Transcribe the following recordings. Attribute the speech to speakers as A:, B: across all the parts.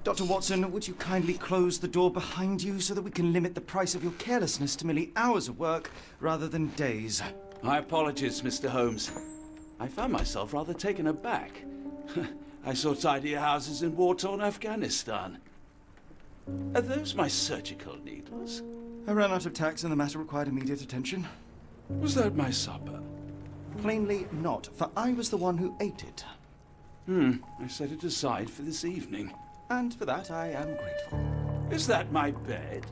A: Dr. Watson, would you kindly close the door behind you so that we can limit the price of your carelessness to merely hours of work rather than days?
B: My apologies, Mr. Holmes. I found myself rather taken aback. I saw tidier houses in war-torn Afghanistan. Are those my surgical needles?
A: I ran out of tacks and the matter required immediate attention.
B: Was that my supper?
A: Plainly not, for I was the one who ate it.
B: I set it aside for this evening.
A: And for that I am grateful.
B: Is that my bed?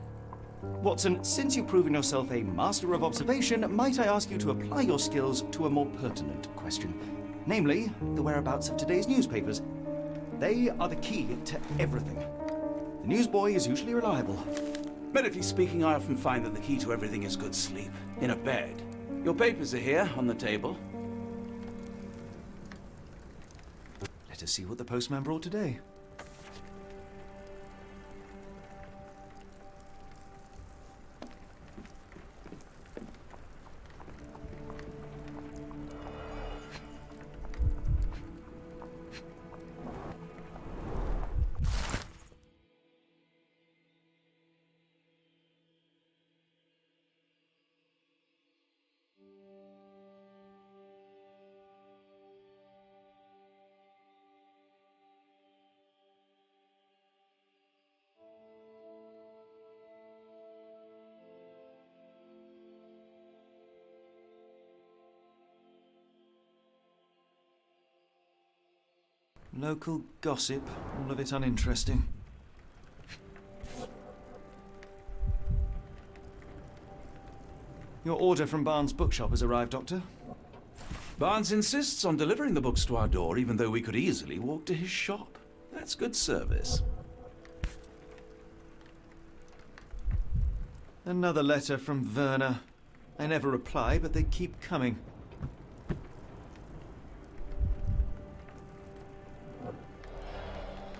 A: Watson, since you've proven yourself a master of observation, might I ask you to apply your skills to a more pertinent question? Namely, the whereabouts of today's newspapers. They are the key to everything. The newsboy is usually reliable.
B: Medically speaking, I often find that the key to everything is good sleep. In a bed. Your papers are here, on the table.
A: Let us see what the postman brought today. Local gossip, all of it uninteresting. Your order from Barnes' bookshop has arrived, Doctor.
B: Barnes insists on delivering the books to our door, even though we could easily walk to his shop. That's good service.
A: Another letter from Werner. I never reply, but they keep coming.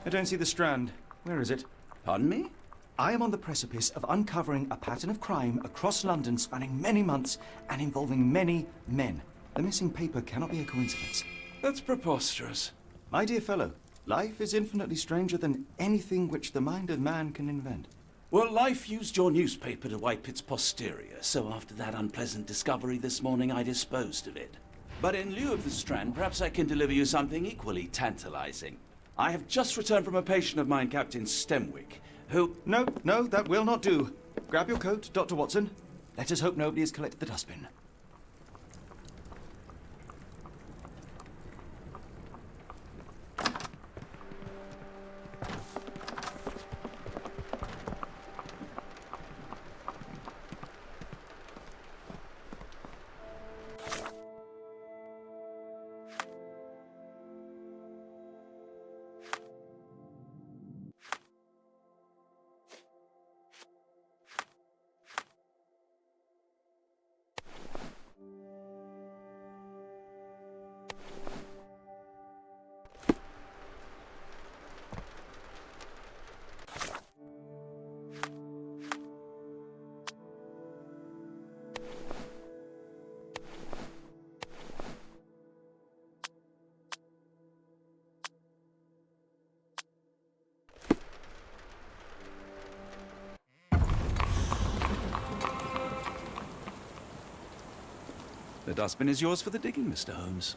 A: I don't see the Strand. Where is it?
B: Pardon me?
A: I am on the precipice of uncovering a pattern of crime across London spanning many months and involving many men. The missing paper cannot be a coincidence.
B: That's preposterous.
A: My dear fellow, life is infinitely stranger than anything which the mind of man can invent.
B: Well, life used your newspaper to wipe its posterior, so after that unpleasant discovery this morning, I disposed of it. But in lieu of the Strand, perhaps I can deliver you something equally tantalizing. I have just returned from a patient of mine, Captain Stemwick, who...
A: No, that will not do. Grab your coat, Dr. Watson. Let us hope nobody has collected the dustbin.
B: The dustbin is yours for the digging, Mr. Holmes.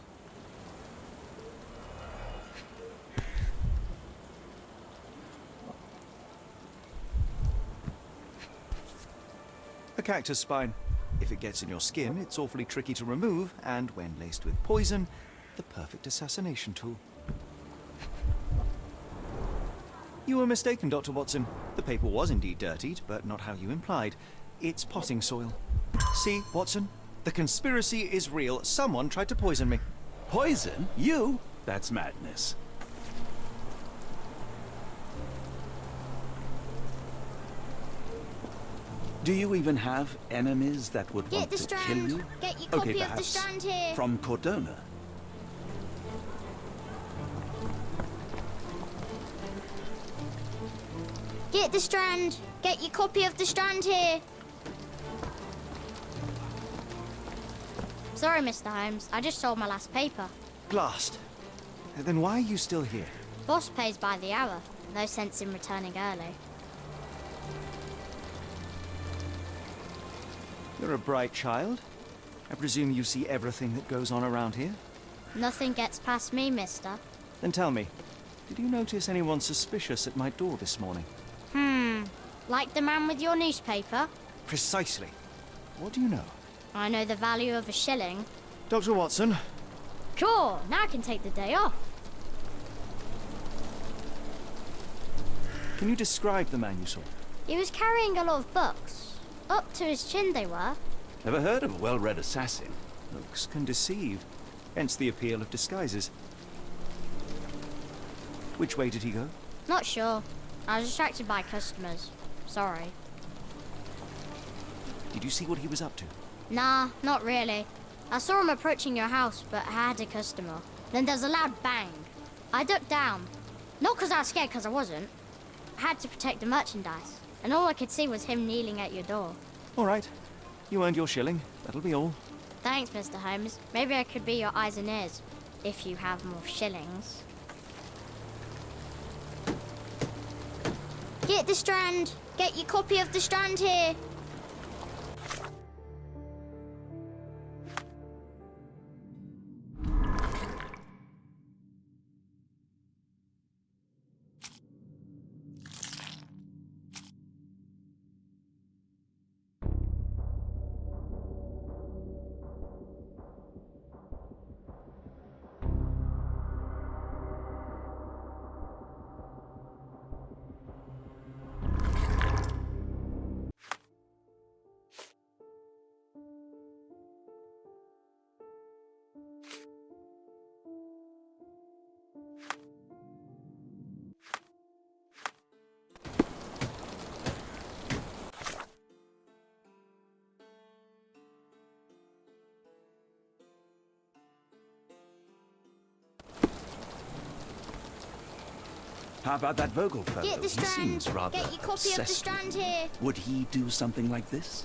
A: A cactus spine. If it gets in your skin, it's awfully tricky to remove, and when laced with poison, the perfect assassination tool. You were mistaken, Dr. Watson. The paper was indeed dirtied, but not how you implied. It's potting soil. See, Watson? The conspiracy is real. Someone tried to poison me.
B: Poison? You? That's madness. Do you even have enemies that would want to kill you?
C: Get your copy of the
B: perhaps
C: Strand here.
B: from Cordona.
C: Get the Strand. Get your copy of the Strand here. Sorry, Mr. Holmes. I just sold my last paper.
A: Blast. Then why are you still here?
C: Boss pays by the hour. No sense in returning early.
A: You're a bright child. I presume you see everything that goes on around here?
C: Nothing gets past me, mister.
A: Then tell me, did you notice anyone suspicious at my door this morning?
C: Like the man with your newspaper?
A: Precisely. What do you know?
C: I know the value of a shilling.
A: Dr. Watson?
C: Cool, now I can take the day off.
A: Can you describe the man you saw?
C: He was carrying a lot of books. Up to his chin they were.
B: Never heard of a well-read assassin.
A: Looks can deceive. Hence the appeal of disguises. Which way did he go?
C: Not sure. I was distracted by customers. Sorry.
A: Did you see what he was up to?
C: Nah, not really. I saw him approaching your house, but I had a customer. Then there was a loud bang. I ducked down. Not because I was scared, because I wasn't. I had to protect the merchandise. And all I could see was him kneeling at your door.
A: All right. You earned your shilling. That'll be all.
C: Thanks, Mr. Holmes. Maybe I could be your eyes and ears, if you have more shillings. Get the Strand. Get your copy of the Strand here.
B: How about that Vogel fellow?
C: Get the
B: He
C: Strand.
B: seems rather
C: Get your copy of the
B: obsessed
C: Strand
B: with you.
C: here.
B: Would he do something like this?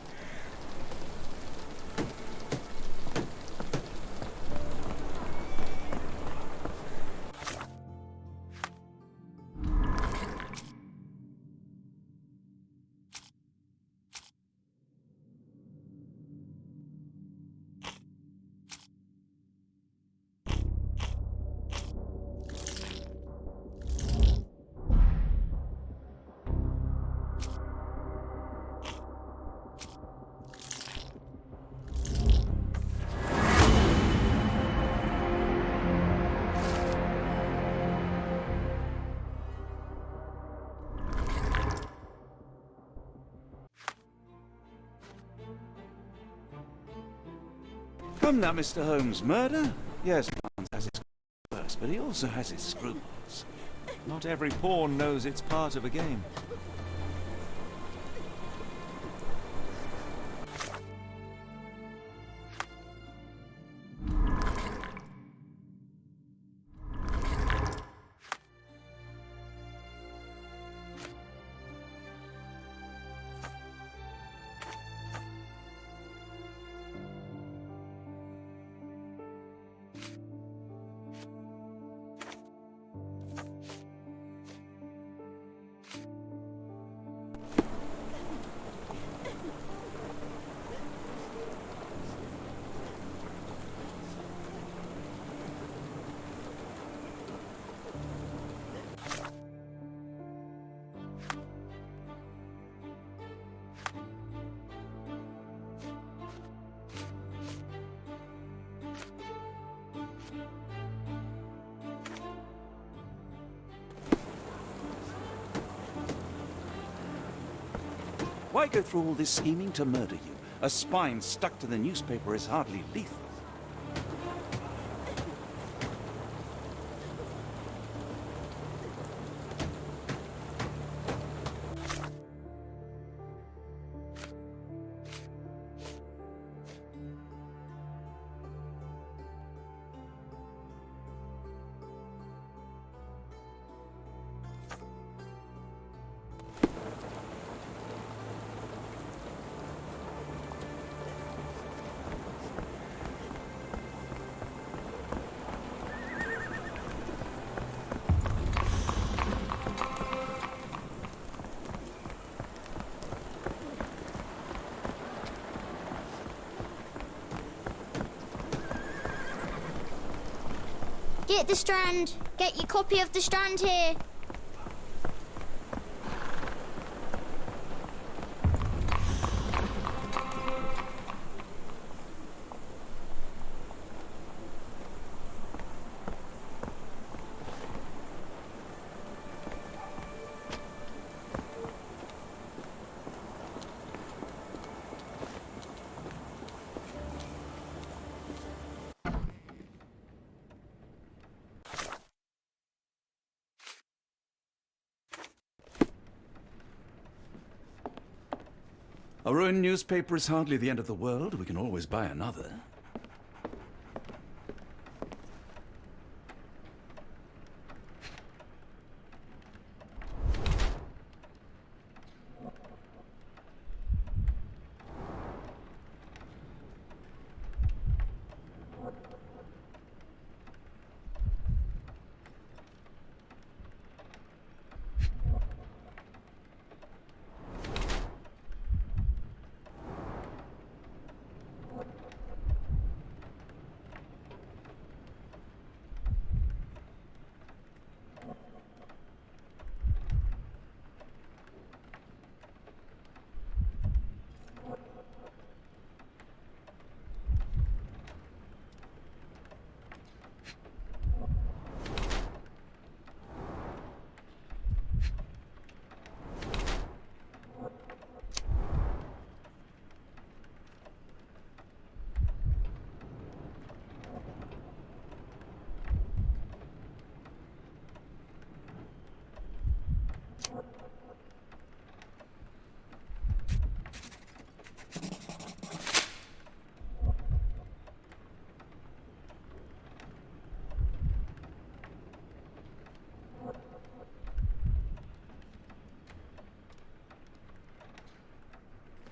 B: Come now, Mr. Holmes. Murder? Yes, Barnes has his quirks, but he also has his scruples.
A: Not every pawn knows it's part of a game.
B: Why go through all this scheming to murder you? A spine stuck to the newspaper is hardly lethal.
C: Get the Strand. Get your copy of the Strand here.
B: A ruined newspaper is hardly the end of the world. We can always buy another.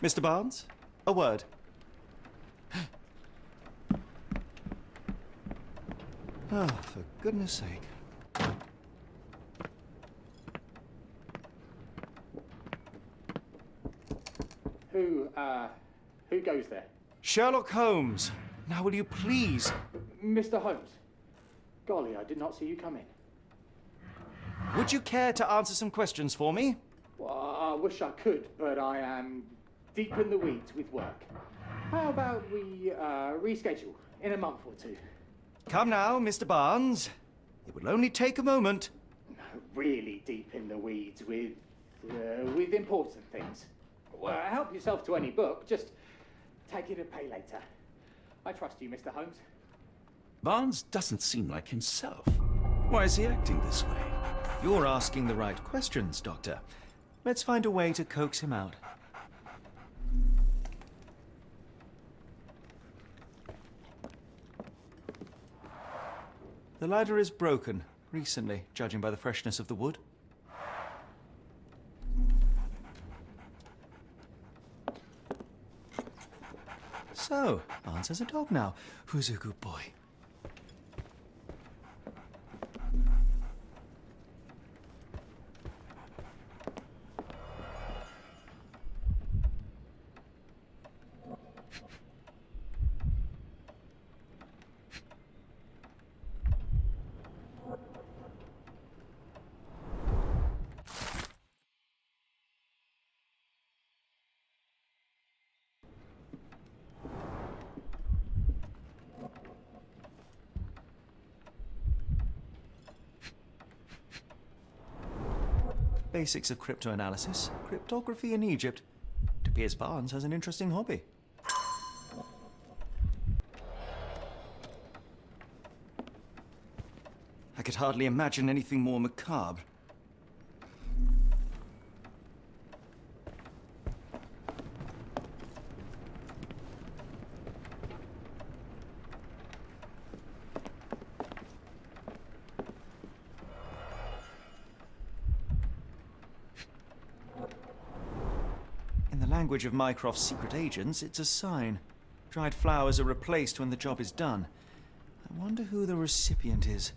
A: Mr. Barnes, a word. Oh, for goodness sake.
D: Who goes there?
A: Sherlock Holmes. Now will you please?
D: Mr. Holmes. Golly, I did not see you come in.
A: Would you care to answer some questions for me?
D: Well, I wish I could, but I am deep in the weeds with work. How about we reschedule in a month or two?
A: Come now, Mr. Barnes. It will only take a moment.
D: Really deep in the weeds with important things. Well, help yourself to any book. Just take it and pay later. I trust you, Mr. Holmes.
B: Barnes doesn't seem like himself. Why is he acting this way?
A: You're asking the right questions, Doctor. Let's find a way to coax him out. The ladder is broken, recently, judging by the freshness of the wood. So, Barnes has a dog now. Who's a good boy? Basics of cryptoanalysis, cryptography in Egypt. It appears Barnes has an interesting hobby. I could hardly imagine anything more macabre. In the language of Mycroft's secret agents, it's a sign. Dried flowers are replaced when the job is done. I wonder who the recipient is.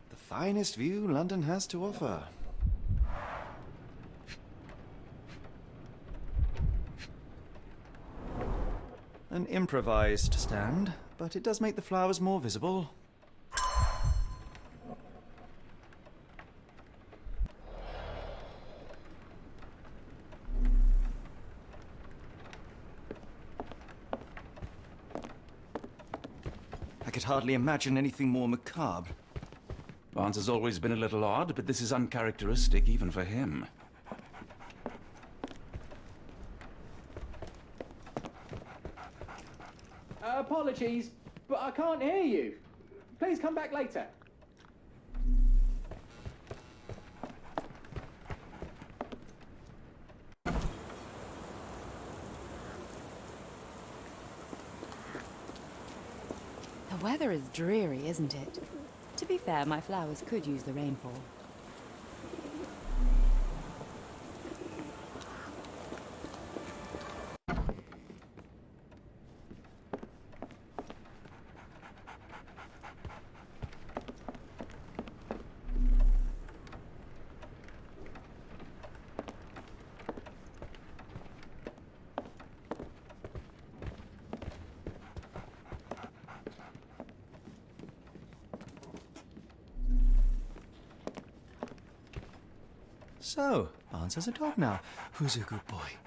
A: The finest view London has to offer. An improvised stand, but it does make the flowers more visible. I could hardly imagine anything more macabre.
B: Barnes has always been a little odd, but this is uncharacteristic even for him.
D: Apologies, but I can't hear you. Please come back later.
E: The weather is dreary, isn't it? To be fair, my flowers could use the rainfall.
A: So, Barnes has a dog now. Who's a good boy?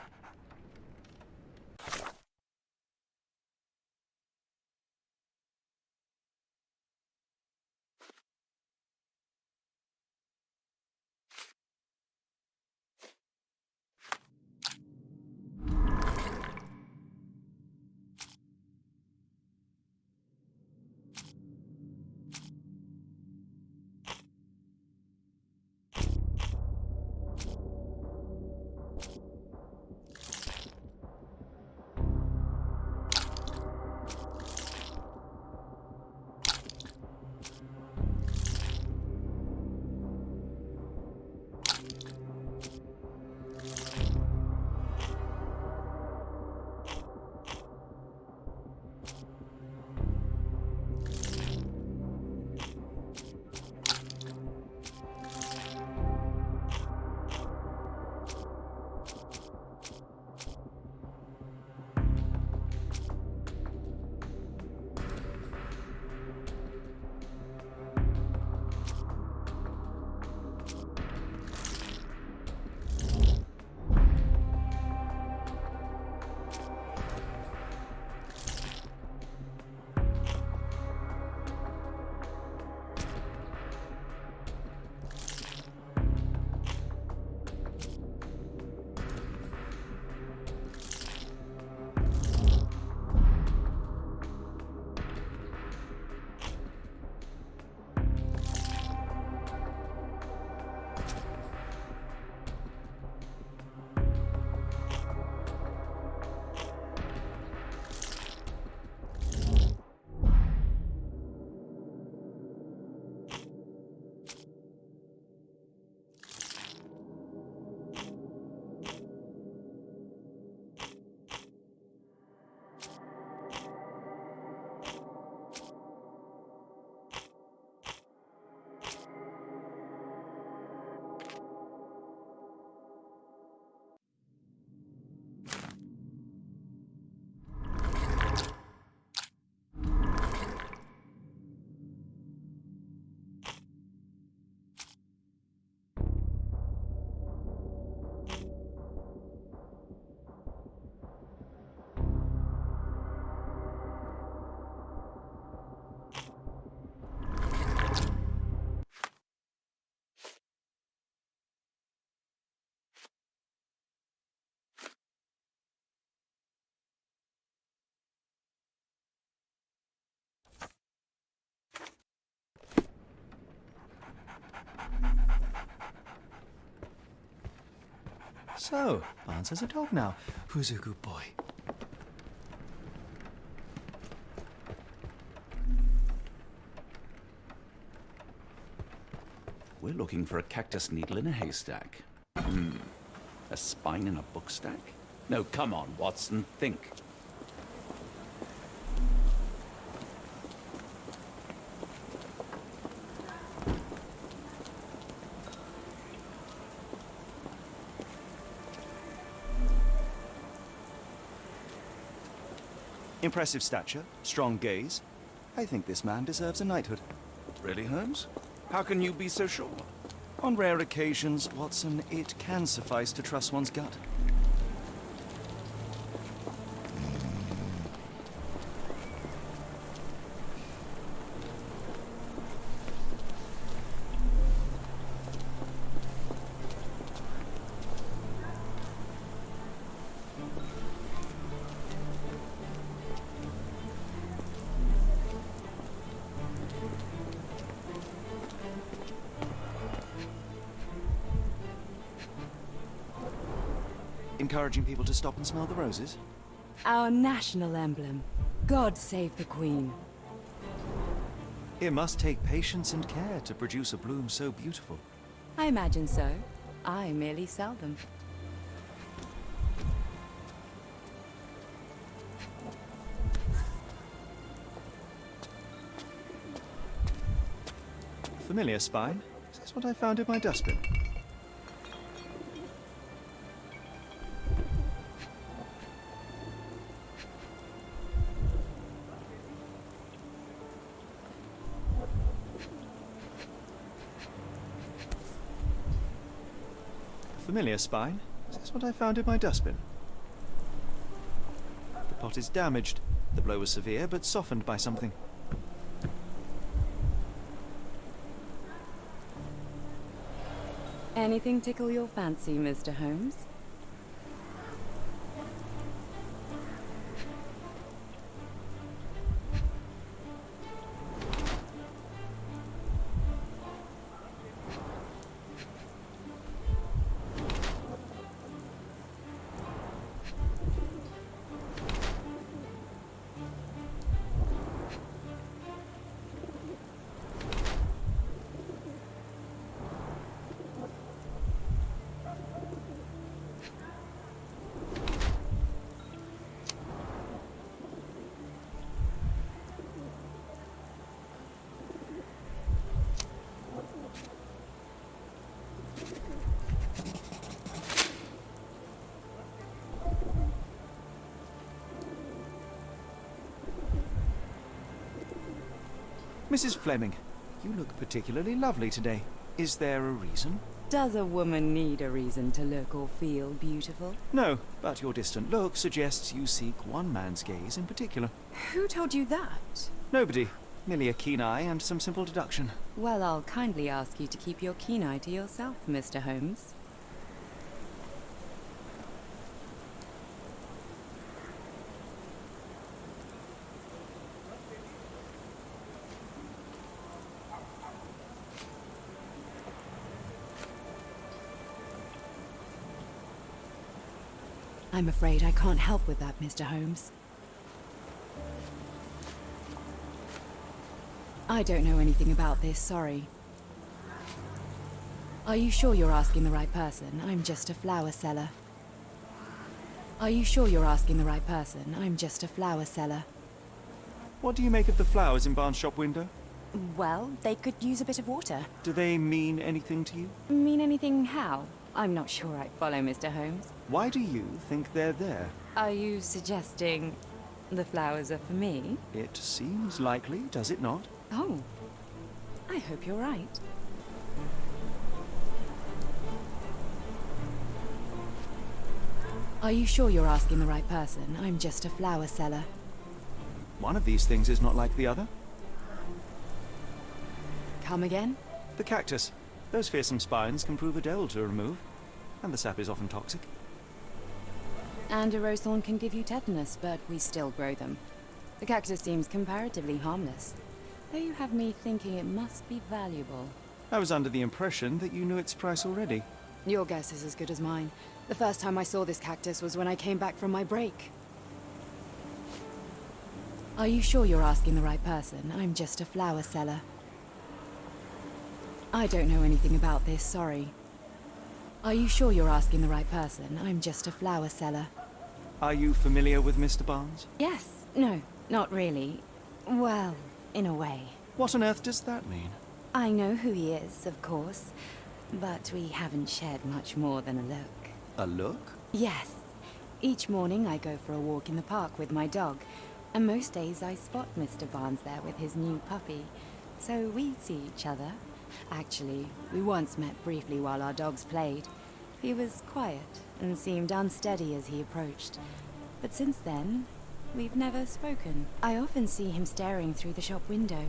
A: So, Barnes has a dog now. Who's a good boy?
B: We're looking for a cactus needle in a haystack. A spine in a book stack? No, come on, Watson, think.
A: Impressive stature, strong gaze. I think this man deserves a knighthood.
B: Really, Holmes? How can you be so sure?
A: On rare occasions, Watson, it can suffice to trust one's gut. Encouraging people to stop and smell the roses?
E: Our national emblem. God save the Queen.
A: It must take patience and care to produce a bloom so beautiful.
E: I imagine so. I merely sell them.
A: Familiar spine? Is this what I found in my dustbin? Familiar spine? Is this what I found in my dustbin? The pot is damaged. The blow was severe, but softened by something.
E: Anything tickle your fancy, Mr. Holmes?
A: Mrs. Fleming, you look particularly lovely today. Is there a reason?
E: Does a woman need a reason to look or feel beautiful?
A: No, but your distant look suggests you seek one man's gaze in particular.
E: Who told you that?
A: Nobody. Merely a keen eye and some simple deduction.
E: Well, I'll kindly ask you to keep your keen eye to yourself, Mr. Holmes. I'm afraid I can't help with that, Mr. Holmes. I don't know anything about this, sorry. Are you sure you're asking the right person? I'm just a flower seller. Are you sure you're asking the right person? I'm just a flower seller.
A: What do you make of the flowers in Barnes' shop window?
E: Well, they could use a bit of water.
A: Do they mean anything to you?
E: Mean anything how? I'm not sure I follow, Mr. Holmes.
A: Why do you think they're there?
E: Are you suggesting the flowers are for me?
A: It seems likely, does it not?
E: Oh, I hope you're right. Are you sure you're asking the right person? I'm just a flower seller.
A: One of these things is not like the other.
E: Come again?
A: The cactus. Those fearsome spines can prove a devil to remove, and the sap is often toxic.
E: And a rose thorn can give you tetanus, but we still grow them. The cactus seems comparatively harmless, though you have me thinking it must be valuable.
A: I was under the impression that you knew its price already.
E: Your guess is as good as mine. The first time I saw this cactus was when I came back from my break. Are you sure you're asking the right person? I'm just a flower seller. I don't know anything about this, sorry. Are you sure you're asking the right person? I'm just a flower seller.
A: Are you familiar with Mr. Barnes?
E: Yes. No, not really. Well, in a way.
A: What on earth does that mean?
E: I know who he is, of course, but we haven't shared much more than a look.
A: A look?
E: Yes. Each morning I go for a walk in the park with my dog, And most days I spot Mr. Barnes there with his new puppy, so we see each other. Actually, we once met briefly while our dogs played. He was quiet and seemed unsteady as he approached. But since then, we've never spoken. I often see him staring through the shop window.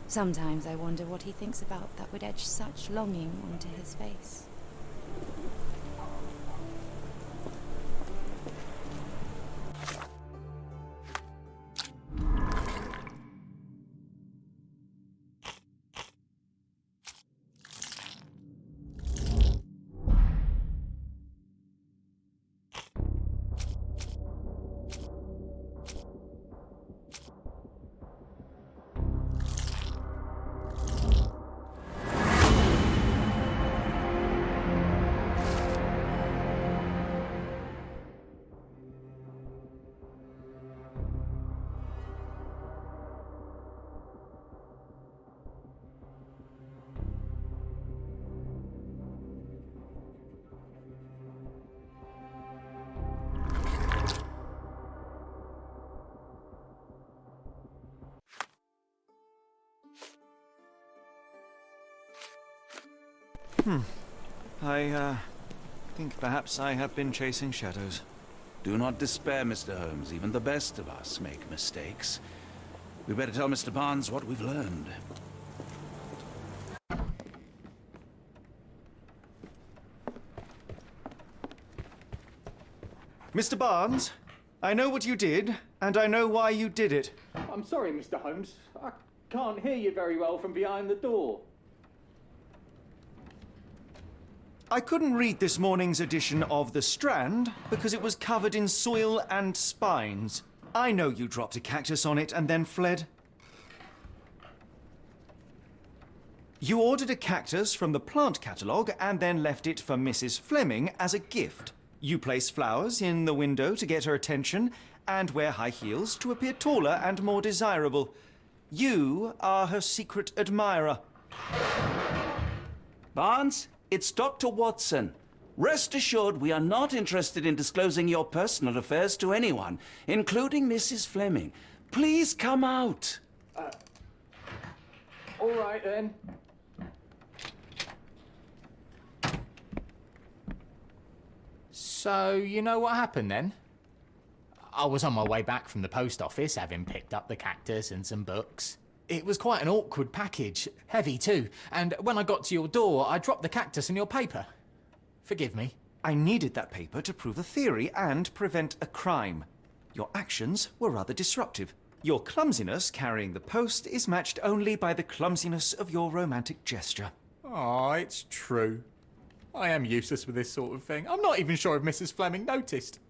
E: Sometimes I wonder what he thinks about that would etch such longing onto his face.
A: I think perhaps I have been chasing shadows.
B: Do not despair, Mr. Holmes. Even the best of us make mistakes. We better tell Mr. Barnes what we've learned.
A: Mr. Barnes, I know what you did, and I know why you did it.
D: I'm sorry, Mr. Holmes. I can't hear you very well from behind the door.
A: I couldn't read this morning's edition of The Strand because it was covered in soil and spines. I know you dropped a cactus on it and then fled. You ordered a cactus from the plant catalogue and then left it for Mrs. Fleming as a gift. You place flowers in the window to get her attention and wear high heels to appear taller and more desirable. You are her secret admirer.
B: Barnes, it's Dr. Watson. Rest assured we are not interested in disclosing your personal affairs to anyone, including Mrs. Fleming. Please come out.
D: All right, then.
F: So, you know what happened then? I was on my way back from the post office, having picked up the cactus and some books. It was quite an awkward package, heavy too, and when I got to your door, I dropped the cactus and your paper. Forgive me.
A: I needed that paper to prove a theory and prevent a crime. Your actions were rather disruptive. Your clumsiness carrying the post is matched only by the clumsiness of your romantic gesture.
F: Oh, it's true. I am useless with this sort of thing. I'm not even sure if Mrs. Fleming noticed.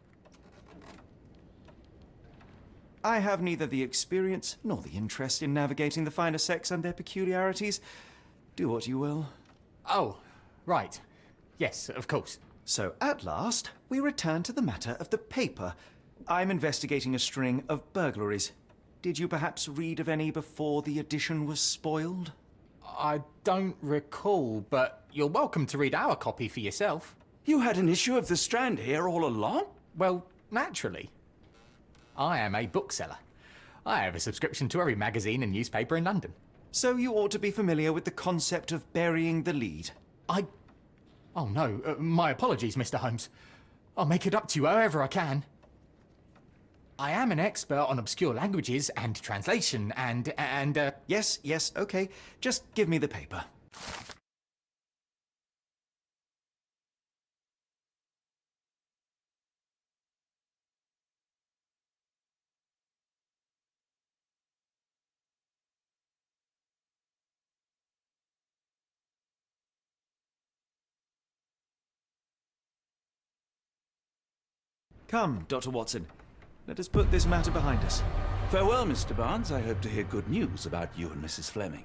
A: I have neither the experience nor the interest in navigating the finer sex and their peculiarities. Do what you will.
F: Oh, right. Yes, of course.
A: So, at last, we return to the matter of the paper. I'm investigating a string of burglaries. Did you perhaps read of any before the edition was spoiled?
F: I don't recall, but you're welcome to read our copy for yourself.
B: You had an issue of The Strand here all along?
F: Well, naturally. I am a bookseller. I have a subscription to every magazine and newspaper in London.
A: So you ought to be familiar with the concept of burying the lead.
F: Oh no, my apologies, Mr. Holmes. I'll make it up to you however I can. I am an expert on obscure languages and translation and
A: Yes, okay. Just give me the paper. Come, Dr. Watson. Let us put this matter behind us.
B: Farewell, Mr. Barnes. I hope to hear good news about you and Mrs. Fleming.